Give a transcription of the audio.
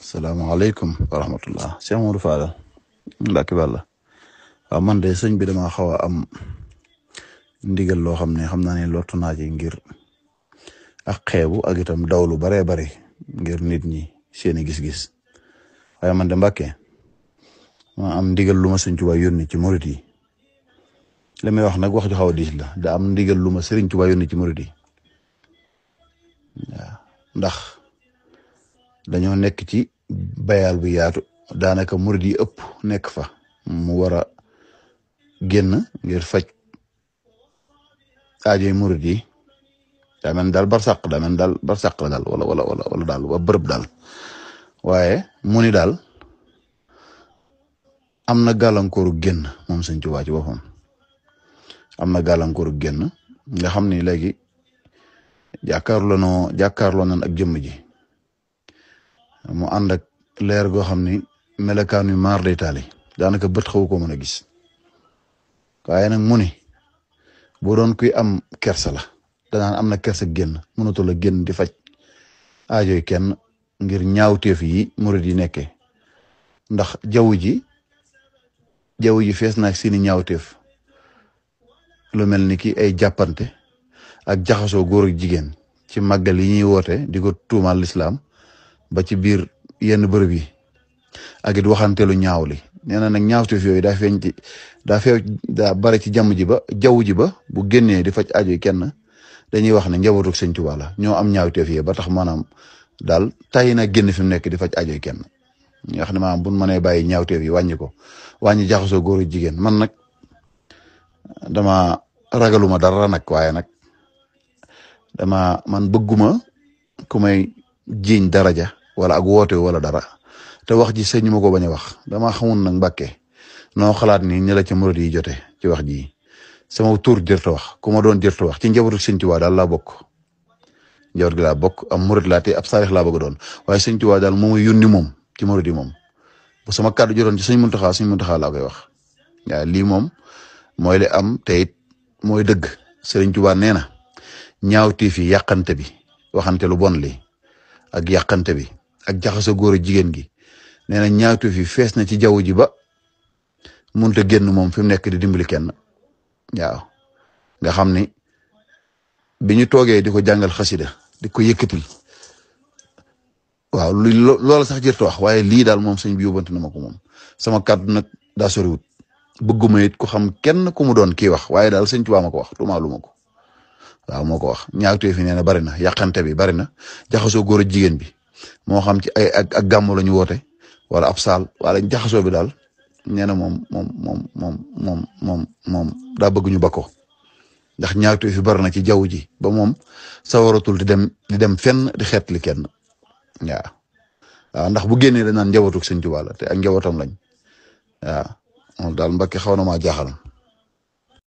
salaamaaleykum wa rahmatullah Cheikh Modou Fadal Mbacke Balla waaw man de sëñ bi dama xaw a am ndigal loo xam ne xam naa ne lottu naa ci ngir ak xeebu ak itam daw lu baree bari ngir nit ñi seeni gis-gis waaye man de Mbacke ma am ndigal lu ma sëñ Tuubaa yónni ci murit yi li may wax nag wax ju xaw a diis la da am ndigal lu ma sëriñ Tuubaa yónni ci murit yi waaw ndax dañoo nekk ci bayal bu yaatu daanaka murid yi ëpp nekk fa mu war a génn ngir faj aajoy murid yi daa mel daal barsàq la daal wala daal wa bërëb daal waaye mu ni daal am na gàllankooru génn moom Sëñ Tuubaa ci boppam am na gàllankooru génn nga xam ni léegi jàkkaarloo nan ak jëmm ji mu ànd ak leer goo xam ni melekaan yu maar day taali daanaka bët xaw ko mën a gis waaye nag mu ni boo doon kuy am kersa la danaan am na kersa génn mënatul a génn di faj aajoy kenn ngir ñaawteef yi murid yi nekkee ndax jaww ji fees na ak seeni ñaawteef lu mel ni ki ay jàppante ak jaxasoo góor ak jigéen ci màggal yi ñuy woote di ko tuumaal lislaam ba ci biir yenn bërëb yi ak it waxanteelu ñaaw li nee na nag ñaawteef yooyu daa bare ci jaww ji ba bu génnee di faj aajo kenn dañuy wax ne njabootu Sëñ Tuubaa la ñoo am ñaawteef yi ba tax maanaam daal tàyyi na génn fi mu nekk di faj aajo kenn ñi nga xam ne maanaam bu ñu mënee bàyyi ñaawteef yi wàññi jaxasoo góor ak jigéen man nag dama ragaluma dara nag waaye nag man bëgguma ku may jiiñ daraja wala ak woote wala dara te wax ji sëñ ma ko bañ a wax dama xamul nag Mbàkke noo xalaat ni ñi la ca murid yi jote ci wax ji sama tur jërta wax ku ma doon jërta wax ci njabootu Sëñ Tuubaa daal laa bokk njaboot gi laa bokk am murid laa te ab saalix laa bëgg doon waaye Sëñ Tuubaa daal moom yónni moom ci murid yi moom bu sama kàddu jotoon ci Sëñ Muntaxaa laa koy wax waaye lii moom mooy li am te it mooy dëgg Sëriñ Tuubaa nee na ñaawti fi yàqante bi waxante lu bon li ak yàqante bi ak jaxasoo góor a jigéen gi nee na ñaawtu fi fees na ci jaww ji ba mënut a génn moom fi mu nekk di dimbali kenn waaw nga xam ni bi ñu toogee di ko jàngal xasida di ko yëkkatil waaw loola sax jërta wax waaye lii daal moom sëñ bi yóbbante na ma ko moom sama kàddu nag daa soriwut bëgguma it ku xam kenn ku mu doon kii wax waaye daal Sëñ Tuubaa ma ko wax tuumaalu ma ko waaw moo ko wax ñaawtee fi nee na bari na yàqante bi bari na jaxasoo góor a jigéen bi moo xam ci ay ak gàmmu la ñu woote wala ab saal wala jaxasoo bi daal nee na moom daa bëgg ñu ba ko ndax ñaawtee fi bari na ci jaww ji ba moom sawaratul di dem fenn di xeetli kenn waaw ndax bu génnee dañ naan njabootu Sëñ Tuubaa la te ak njabootam lañ waaw moom daal Mbàkke xaw na maa jaaxal.